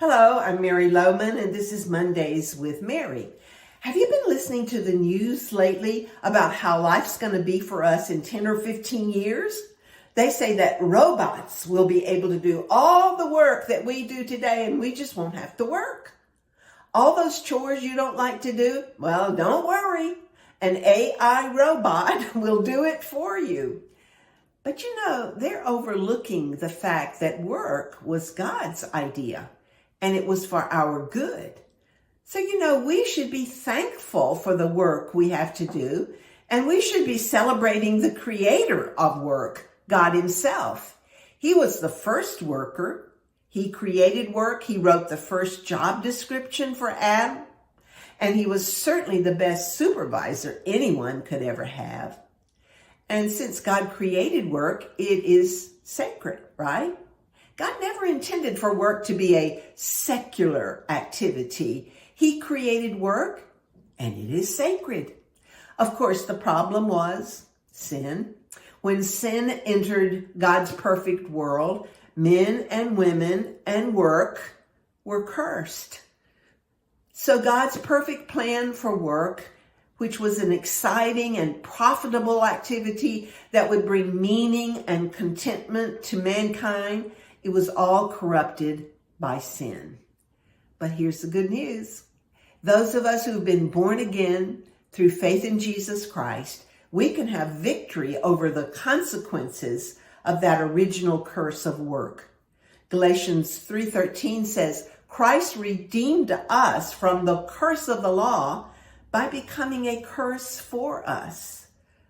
Hello, I'm Mary Lohman, and this is Mondays with Mary. Have you been listening to the news lately about how life's going to be for us in 10 or 15 years? They say that robots will be able to do all the work that we do today, and we just won't have to work. All those chores you don't like to do, well, don't worry. An AI robot will do it for you. But they're overlooking the fact that work was God's idea. And it was for our good. So, we should be thankful for the work we have to do, and we should be celebrating the creator of work, God himself. He was the first worker. He created work. He wrote the first job description for Adam, and he was certainly the best supervisor anyone could ever have. And since God created work, it is sacred, right? God never intended for work to be a secular activity. He created work, and it is sacred. Of course, the problem was sin. When sin entered God's perfect world, men and women and work were cursed. So God's perfect plan for work, which was an exciting and profitable activity that would bring meaning and contentment to mankind, it was all corrupted by sin. But here's the good news. Those of us who've been born again through faith in Jesus Christ, we can have victory over the consequences of that original curse of work. Galatians 3:13 says, Christ redeemed us from the curse of the law by becoming a curse for us.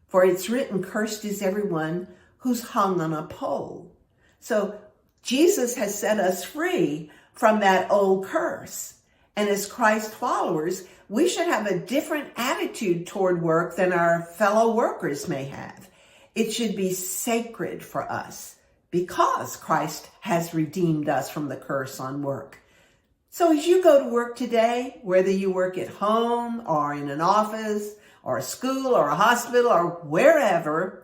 For it's written, cursed is everyone who's hung on a pole. So Jesus has set us free from that old curse. And as Christ followers, we should have a different attitude toward work than our fellow workers may have. It should be sacred for us because Christ has redeemed us from the curse on work. So as you go to work today, whether you work at home or in an office or a school or a hospital or wherever,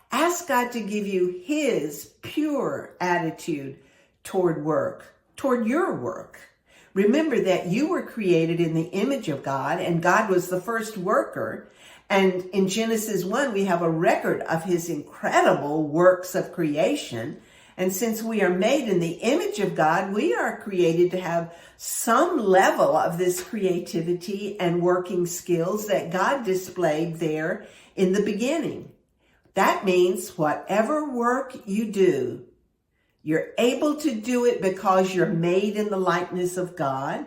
ask God to give you his pure attitude toward work, toward your work. Remember that you were created in the image of God, and God was the first worker. And in Genesis 1, we have a record of his incredible works of creation. And since we are made in the image of God, we are created to have some level of this creativity and working skills that God displayed there in the beginning. That means whatever work you do, you're able to do it because you're made in the likeness of God,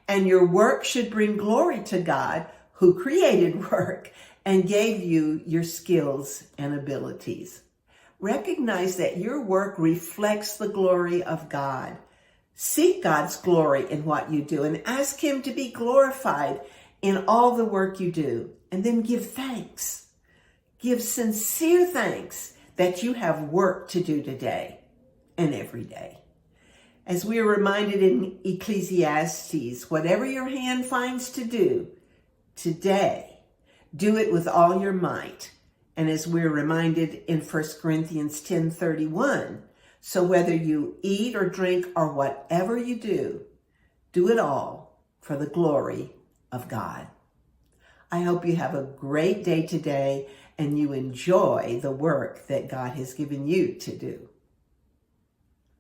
and your work should bring glory to God who created work and gave you your skills and abilities. Recognize that your work reflects the glory of God. Seek God's glory in what you do and ask him to be glorified in all the work you do, and then give thanks. Give sincere thanks that you have work to do today and every day. As we are reminded in Ecclesiastes, whatever your hand finds to do today, do it with all your might. And as we're reminded in 1 Corinthians 10:31, so whether you eat or drink or whatever you do it all for the glory of God. I hope you have a great day today and you enjoy the work that God has given you to do.